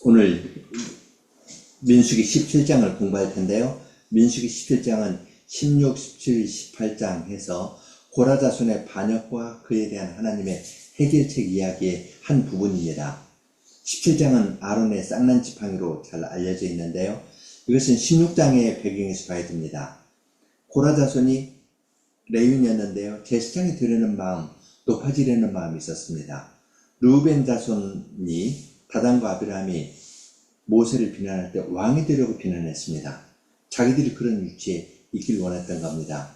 오늘 민수기 17장을 공부할 텐데요. 민수기 17장은 16, 17, 18장 해서 고라 자손의 반역과 그에 대한 하나님의 해결책 이야기의 한 부분입니다. 17장은 아론의 쌍난 지팡이로 잘 알려져 있는데요. 이것은 16장의 배경에서 봐야 됩니다. 고라 자손이 레윈이었는데요. 제사장이 되려는 마음, 높아지려는 마음이 있었습니다. 르우벤 자손이 다단과 아비람이 모세를 비난할 때 왕이 되려고 비난했습니다. 자기들이 그런 위치에 있길 원했던 겁니다.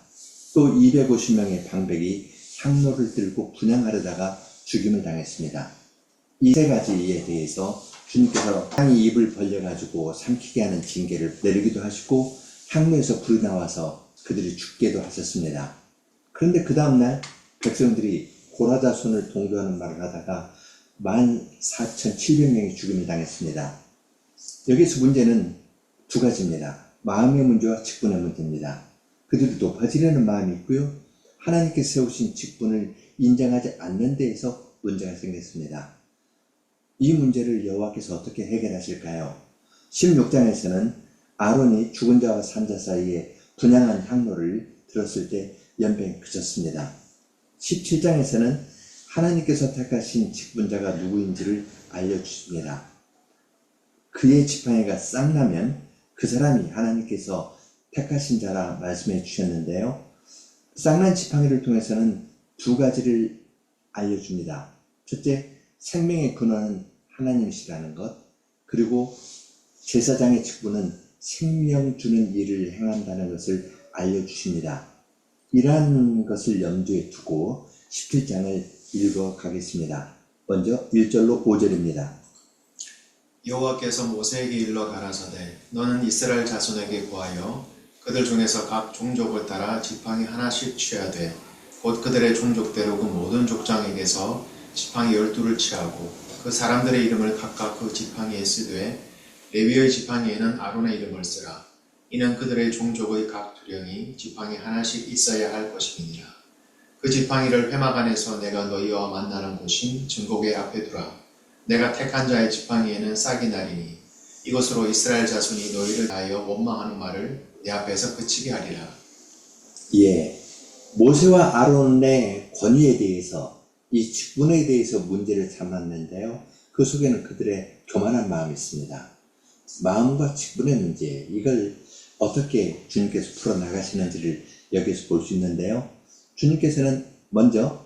또 250명의 방백이 향로를 들고 분향하려다가 죽임을 당했습니다. 이 세 가지에 대해서 주님께서 땅이 입을 벌려가지고 삼키게 하는 징계를 내리기도 하시고 향로에서 불이 나와서 그들이 죽게도 하셨습니다. 그런데 그 다음날 백성들이 고라 자손을 동조하는 말을 하다가 14,700명이 죽임을 당했습니다. 여기서 문제는 두 가지입니다. 마음의 문제와 직분의 문제입니다. 그들이 높아지려는 마음이 있고요. 하나님께서 세우신 직분을 인정하지 않는 데에서 문제가 생겼습니다. 이 문제를 여호와께서 어떻게 해결하실까요? 16장에서는 아론이 죽은 자와 산 자 사이에 분향한 향로를 들었을 때 연병이 그쳤습니다. 17장에서는 하나님께서 택하신 직분자가 누구인지를 알려주십니다. 그의 지팡이가 쌍나면 그 사람이 하나님께서 택하신 자라 말씀해 주셨는데요. 쌍난 지팡이를 통해서는 두 가지를 알려줍니다. 첫째, 생명의 근원은 하나님이시라는 것, 그리고 제사장의 직분은 생명 주는 일을 행한다는 것을 알려주십니다. 이러한 것을 염두에 두고 17장을 읽어가겠습니다. 먼저 1절로 5절입니다. 여호와께서 모세에게 일러 가라사대 너는 이스라엘 자손에게 구하여 그들 중에서 각 종족을 따라 지팡이 하나씩 취하되 곧 그들의 종족대로 그 모든 족장에게서 지팡이 12를 취하고 그 사람들의 이름을 각각 그 지팡이에 쓰되 레위의 지팡이에는 아론의 이름을 쓰라. 이는 그들의 종족의 각 두령이 지팡이 하나씩 있어야 할 것임이니라. 그 지팡이를 회막 안에서 내가 너희와 만나는 곳인 증거궤 앞에 두라. 내가 택한 자의 지팡이에는 싹이 나리니 이것으로 이스라엘 자손이 너희를 다하여 원망하는 말을 내 앞에서 그치게 하리라. 모세와 아론의 권위에 대해서, 이 직분에 대해서 문제를 삼았는데요. 그 속에는 그들의 교만한 마음이 있습니다. 마음과 직분의 문제, 이걸 어떻게 주님께서 풀어나가시는지를 여기서 볼 수 있는데요. 주님께서는 먼저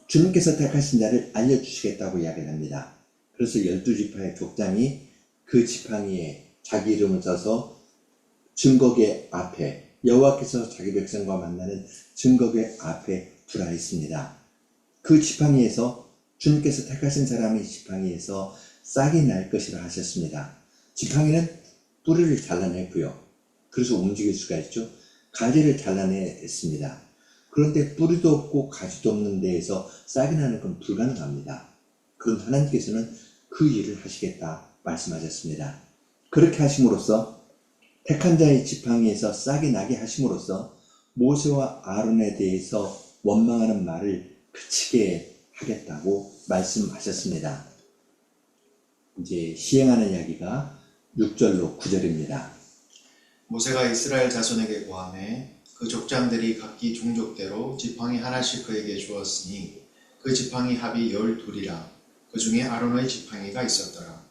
주님께서 택하신 자를 알려주시겠다고 이야기를 합니다. 그래서 12지파의 족장이 그 지팡이에 자기 이름을 써서 증거궤 앞에, 여호와께서 자기 백성과 만나는 증거궤 앞에 두라 했습니다. 그 지팡이에서, 주님께서 택하신 사람의 지팡이에서 싹이 날 것이라 하셨습니다. 지팡이는 뿌리를 잘라내고요. 그래서 움직일 수가 있죠. 가지를 잘라냈습니다. 그런데 뿌리도 없고 가지도 없는 데에서 싹이 나는 건 불가능합니다. 그럼 하나님께서는 그 일을 하시겠다 말씀하셨습니다. 그렇게 하심으로써, 택한 자의 지팡이에서 싹이 나게 하심으로써 모세와 아론에 대해서 원망하는 말을 그치게 하겠다고 말씀하셨습니다. 이제 시행하는 이야기가 6절로 9절입니다. 모세가 이스라엘 자손에게 구하매 그 족장들이 각기 종족대로 지팡이 하나씩 그에게 주었으니 그 지팡이 합이 12이라. 그 중에 아론의 지팡이가 있었더라.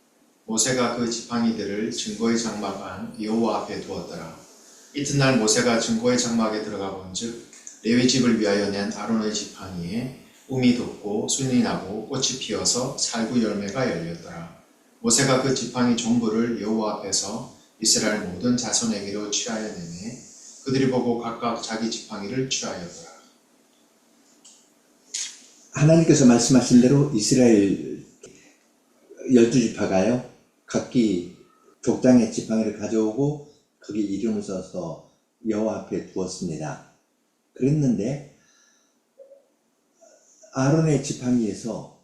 모세가 그 지팡이들을 증거의 장막 안 여호와 앞에 두었더라. 이튿날 모세가 증거의 장막에 들어가 본즉 레위 집을 위하여 낸 아론의 지팡이에 움이 돋고 순이 나고 꽃이 피어서 살구 열매가 열렸더라. 모세가 그 지팡이 전부를 여호와 앞에서 이스라엘 모든 자손에게로 취하여 내매 그들이 보고 각각 자기 지팡이를 취하였더라. 하나님께서 말씀하신 대로 이스라엘 12지파가요, 각기 족장의 지팡이를 가져오고 거기 이름을 써서 여호와 앞에 두었습니다. 그랬는데 아론의 지팡이에서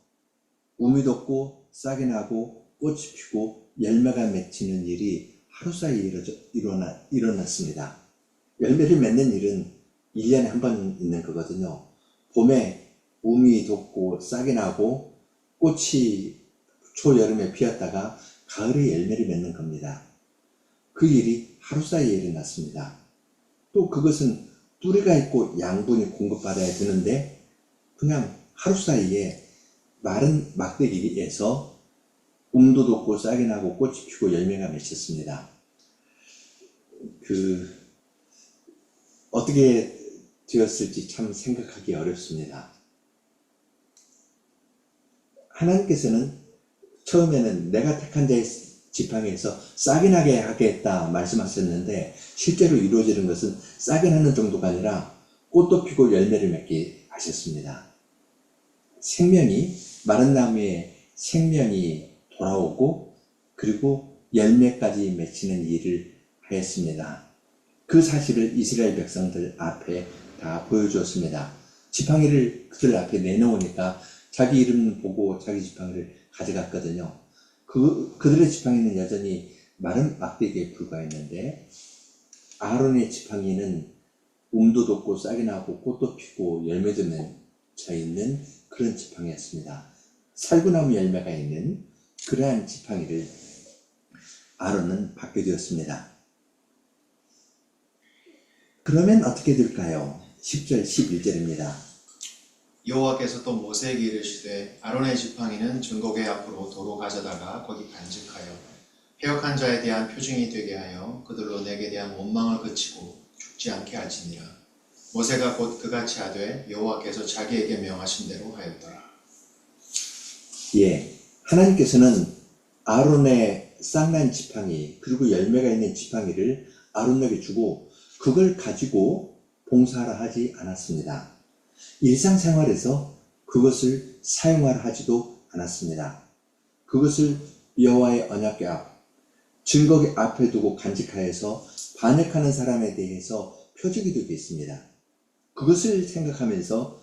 우미 돋고 싹이 나고 꽃이 피고 열매가 맺히는 일이 하루 사이에 일어났습니다. 열매를 맺는 일은 1년에 한 번 있는 거거든요. 봄에 우미 돋고 싹이 나고 꽃이 초여름에 피었다가 가을에 열매를 맺는 겁니다. 그 일이 하루 사이에 일어났습니다. 또 그것은 뿌리가 있고 양분이 공급받아야 되는데 그냥 하루 사이에 마른 막대기에서 움도 돋고 싹이 나고 꽃이 피고 열매가 맺혔습니다. 어떻게 되었을지 참 생각하기 어렵습니다. 하나님께서는 처음에는 내가 택한 자의 지팡이에서 싹이 나게 하겠다 말씀하셨는데 실제로 이루어지는 것은 싹이 나는 정도가 아니라 꽃도 피고 열매를 맺게 하셨습니다. 마른 나무에 생명이 돌아오고 그리고 열매까지 맺히는 일을 하였습니다. 그 사실을 이스라엘 백성들 앞에 다 보여주었습니다. 지팡이를 그들 앞에 내놓으니까 자기 이름 보고 자기 지팡이를 가져갔거든요. 그들의 지팡이는 여전히 마른 막대기에 불과했는데 아론의 지팡이는 움도 돋고 싹이 나고 꽃도 피고 열매도 맺혀 있는 그런 지팡이였습니다. 살구나무 열매가 있는 그러한 지팡이를 아론은 받게 되었습니다. 그러면 어떻게 될까요? 10절 11절입니다. 여호와께서 또 모세에게 이르시되 아론의 지팡이는 증거궤 앞으로 도로 가져다가 거기 간직하여 패역한 자에 대한 표징이 되게 하여 그들로 내게 대한 원망을 그치고 죽지 않게 할지니라. 모세가 곧 그같이 하되 여호와께서 자기에게 명하신 대로 하였더라. 예, 하나님께서는 아론의 쌍난 지팡이 그리고 열매가 있는 지팡이를 아론에게 주고 그걸 가지고 봉사하라 하지 않았습니다. 일상생활에서 그것을 사용하라 하지도 않았습니다. 그것을 여호와의 언약궤 앞, 증거궤 앞에 두고 간직하여서 반역하는 사람에 대해서 표적이 되게 했습니다. 그것을 생각하면서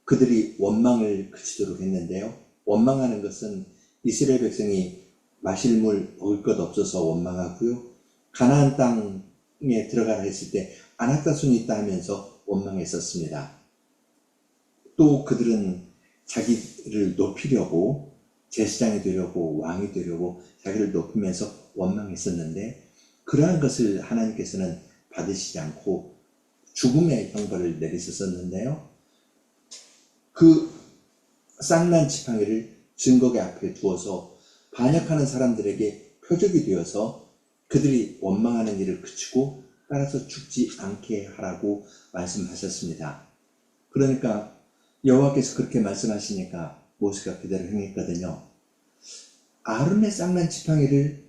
그들이 원망을 그치도록 했는데요. 원망하는 것은 이스라엘 백성이 마실 물 먹을 것 없어서 원망하고요. 가나안 땅에 들어가라 했을 때 아낙다손이 있다 하면서 원망했었습니다. 또 그들은 자기를 높이려고 제사장이 되려고 왕이 되려고 자기를 높이면서 원망했었는데 그러한 것을 하나님께서는 받으시지 않고 죽음의 형벌을 내리셨었는데요. 그 쌍난 지팡이를 증거궤 앞에 두어서 반역하는 사람들에게 표적이 되어서 그들이 원망하는 일을 그치고 따라서 죽지 않게 하라고 말씀하셨습니다. 그러니까 여호와께서 그렇게 말씀하시니까 모세가 그대로 행했거든요. 아론의 쌍난 지팡이를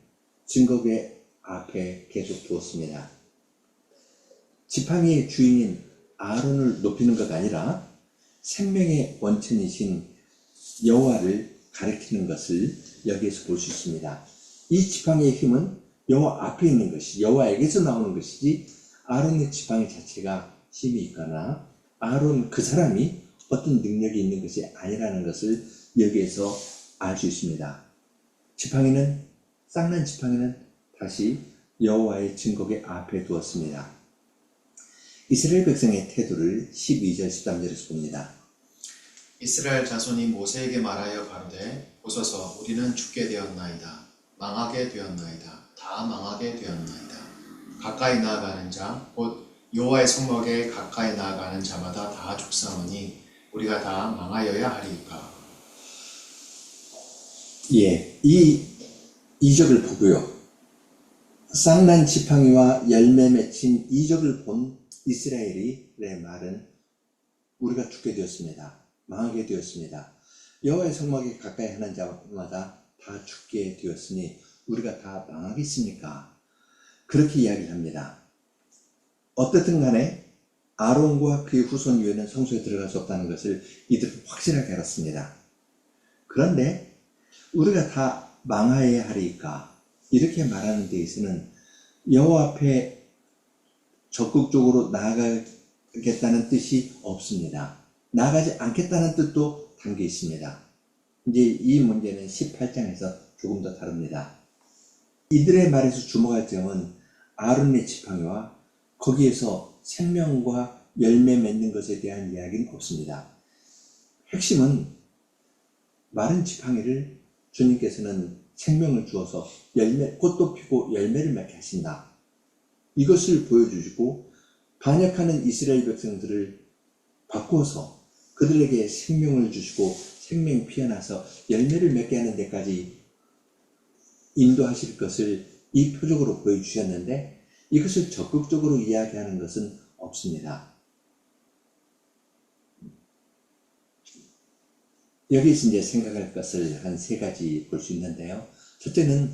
증거궤 앞에 계속 두었습니다. 지팡이의 주인인 아론을 높이는 것 아니라 생명의 원천이신 여호와를 가리키는 것을 여기에서 볼 수 있습니다. 이 지팡이의 힘은 여호와 앞에 있는 것이 여호와에게서 나오는 것이지 아론의 지팡이 자체가 힘이 있거나 아론 그 사람이 어떤 능력이 있는 것이 아니라는 것을 여기에서 알 수 있습니다. 쌍난 지팡이는 다시 여호와의 증거궤 앞에 두었습니다. 이스라엘 백성의 태도를 12절 13절에서 봅니다. 이스라엘 자손이 모세에게 말하여 가로되 보소서 우리는 죽게 되었나이다. 망하게 되었나이다. 다 망하게 되었나이다. 가까이 나아가는 자 곧 여호와의 성막에 가까이 나아가는 자마다 다 죽사오니 우리가 다 망하여야 하리이까. 예, 이 이적을 보고요. 쌍난 지팡이와 열매 맺힌 이적을 본 이스라엘의 말은 우리가 죽게 되었습니다. 망하게 되었습니다. 여호와의 성막에 가까이 하는 자마다 다 죽게 되었으니 우리가 다 망하겠습니까? 그렇게 이야기를 합니다. 어떻든 간에 아론과 그의 후손 위에는 성소에 들어갈 수 없다는 것을 이들은 확실하게 알았습니다. 그런데 우리가 다 망하여야 하리까? 이렇게 말하는 데 있어서는 여호와 앞에 적극적으로 나아가겠다는 뜻이 없습니다. 나아가지 않겠다는 뜻도 담겨 있습니다. 이제 이 문제는 18장에서 조금 더 다릅니다. 이들의 말에서 주목할 점은 아론의 지팡이와 거기에서 생명과 열매 맺는 것에 대한 이야기는 없습니다. 핵심은 마른 지팡이를 주님께서는 생명을 주어서 꽃도 피고 열매를 맺게 하신다. 이것을 보여주시고 반역하는 이스라엘 백성들을 바꾸어서 그들에게 생명을 주시고 생명이 피어나서 열매를 맺게 하는 데까지 인도하실 것을 이 표적으로 보여주셨는데 이것을 적극적으로 이야기하는 것은 없습니다. 여기서 이제 생각할 것을 한 세 가지 볼 수 있는데요. 첫째는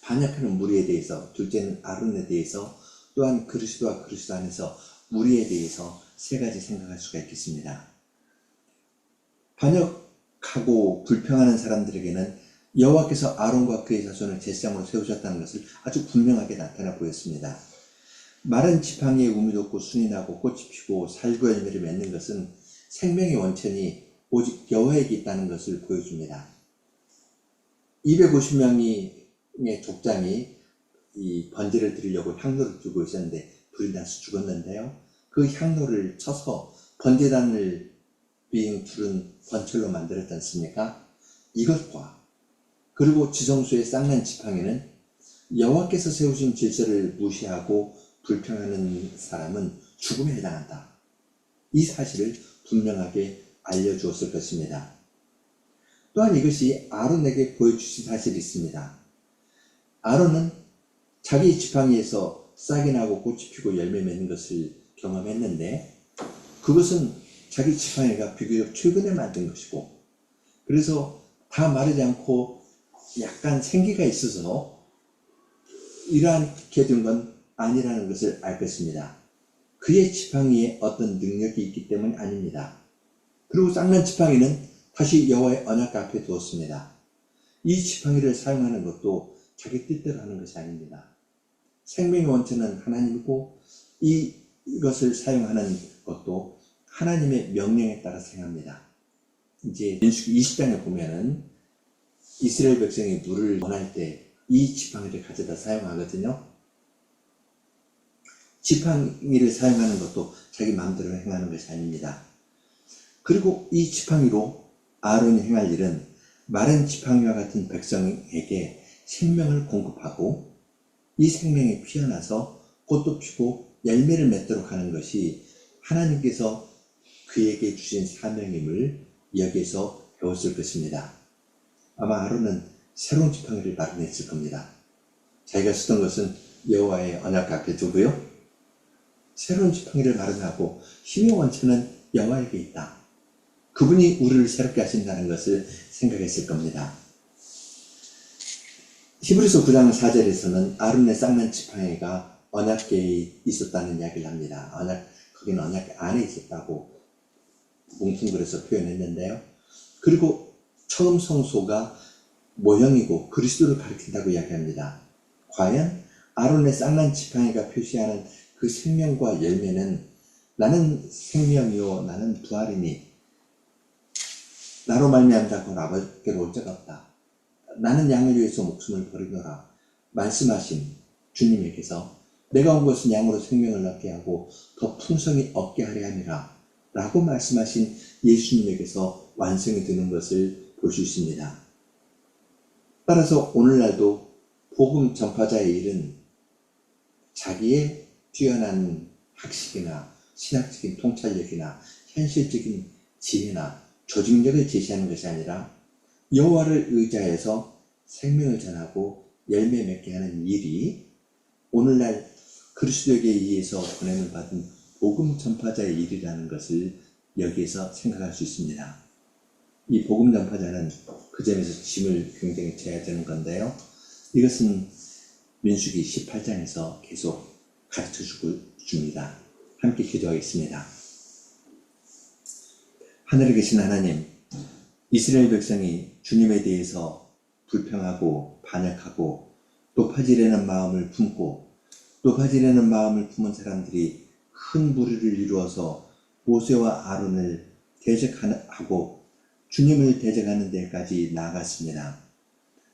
반역하는 무리에 대해서, 둘째는 아론에 대해서, 또한 그리스도와 그리스도 안에서 우리에 대해서 세 가지 생각할 수가 있겠습니다. 반역하고 불평하는 사람들에게는 여호와께서 아론과 그의 자손을 제사장으로 세우셨다는 것을 아주 분명하게 나타나 보였습니다. 마른 지팡이에 우미 돋고 순이 나고 꽃이 피고 살구 열매를 맺는 것은 생명의 원천이 오직 여호와에게 있다는 것을 보여줍니다. 250명의 족장이 이 번제를 드리려고 향로를 들고 있었는데 불이 나서 죽었는데요. 그 향로를 쳐서 번제단을 빙 두른 번철로 만들었지 않습니까? 이것과 그리고 지성소의 쌍난 지팡이는 여호와께서 세우신 질서를 무시하고 불평하는 사람은 죽음에 해당한다. 이 사실을 분명하게 알려주었을 것입니다. 또한 이것이 아론에게 보여주신 사실이 있습니다. 아론은 자기 지팡이에서 싹이 나고 꽃이 피고 열매 맺는 것을 경험했는데 그것은 자기 지팡이가 비교적 최근에 만든 것이고 그래서 다 마르지 않고 약간 생기가 있어서 이러하게 된 건 아니라는 것을 알 것입니다. 그의 지팡이에 어떤 능력이 있기 때문이 아닙니다. 그리고 쌍난 지팡이는 다시 여호와의 언약 앞에 두었습니다. 이 지팡이를 사용하는 것도 자기 뜻대로 하는 것이 아닙니다. 생명의 원천은 하나님이고 이것을 사용하는 것도 하나님의 명령에 따라서 행합니다. 이제 민수기 20장에 보면은 이스라엘 백성이 물을 원할 때 이 지팡이를 가져다 사용하거든요. 지팡이를 사용하는 것도 자기 마음대로 행하는 것이 아닙니다. 그리고 이 지팡이로 아론이 행할 일은 마른 지팡이와 같은 백성에게 생명을 공급하고 이 생명이 피어나서 꽃도 피고 열매를 맺도록 하는 것이 하나님께서 그에게 주신 사명임을 여기에서 배웠을 것입니다. 아마 아론은 새로운 지팡이를 마련했을 겁니다. 자기가 쓰던 것은 여호와의 언약 앞에 두고요. 새로운 지팡이를 마련하고 힘의 원천은 여호와에게 있다. 그분이 우리를 새롭게 하신다는 것을 생각했을 겁니다. 히브리서 9장 4절에서는 아론의 쌍난 지팡이가 언약궤에 있었다는 이야기를 합니다. 거기는 언약궤 안에 있었다고 뭉뚱그려서 표현했는데요. 그리고 처음 성소가 모형이고 그리스도를 가리킨다고 이야기합니다. 과연 아론의 쌍난 지팡이가 표시하는 그 생명과 열매는 나는 생명이요 나는 부활이니 나로 말미암다고 아버지께로 올 자가 없다. 나는 양을 위해서 목숨을 버리노라 말씀하신 주님에게서 내가 온 것은 양으로 생명을 얻게 하고 더 풍성히 얻게 하려 함이라 라고 말씀하신 예수님에게서 완성이 되는 것을 볼 수 있습니다. 따라서 오늘날도 복음 전파자의 일은 자기의 뛰어난 학식이나 신학적인 통찰력이나 현실적인 지혜나 조직력을 제시하는 것이 아니라 여호와를 의지하여서 생명을 전하고 열매 맺게 하는 일이 오늘날 그리스도에게 의해서 보냄을 받은 복음 전파자의 일이라는 것을 여기에서 생각할 수 있습니다. 이 복음 전파자는 그 점에서 짐을 굉장히 져야 되는 건데요. 이것은 민수기 18장에서 계속 가르쳐 주고 줍니다. 함께 기도하겠습니다. 하늘에 계신 하나님, 이스라엘 백성이 주님에 대해서 불평하고 반역하고 높아지려는 마음을 품고 높아지려는 마음을 품은 사람들이 큰 무리를 이루어서 모세와 아론을 대적하고 주님을 대적하는 데까지 나아갔습니다.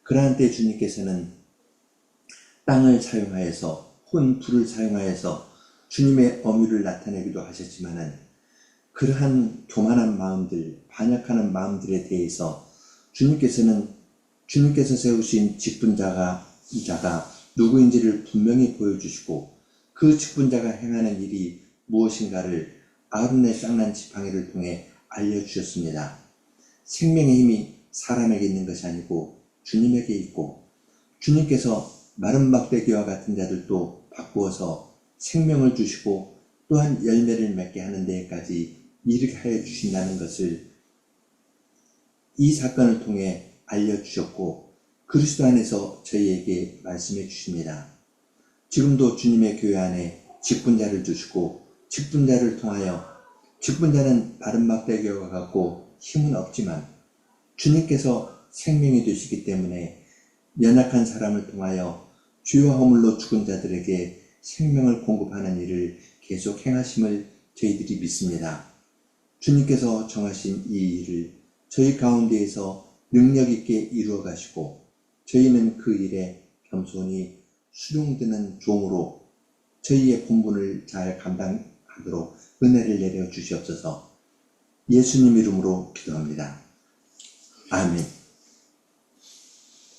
그러한 때 주님께서는 땅을 사용하여서 불을 사용하여서 주님의 엄유를 나타내기도 하셨지만은 그러한 교만한 마음들, 반역하는 마음들에 대해서 주님께서는 주님께서 세우신 직분자가 누구인지를 분명히 보여주시고 그 직분자가 행하는 일이 무엇인가를 아론의 쌍난 지팡이를 통해 알려주셨습니다. 생명의 힘이 사람에게 있는 것이 아니고 주님에게 있고 주님께서 마른 막대기와 같은 자들도 바꾸어서 생명을 주시고 또한 열매를 맺게 하는 데까지 이르게 하여 주신다는 것을 이 사건을 통해 알려주셨고 그리스도 안에서 저희에게 말씀해 주십니다. 지금도 주님의 교회 안에 직분자를 주시고 직분자를 통하여 직분자는 마른 막대기와 같고 힘은 없지만 주님께서 생명이 되시기 때문에 연약한 사람을 통하여 죄와 허물로 죽은 자들에게 생명을 공급하는 일을 계속 행하심을 저희들이 믿습니다. 주님께서 정하신 이 일을 저희 가운데에서 능력 있게 이루어 가시고 저희는 그 일에 겸손히 수용되는 종으로 저희의 본분을 잘 감당하도록 은혜를 내려 주시옵소서. 예수님 이름으로 기도합니다. 아멘.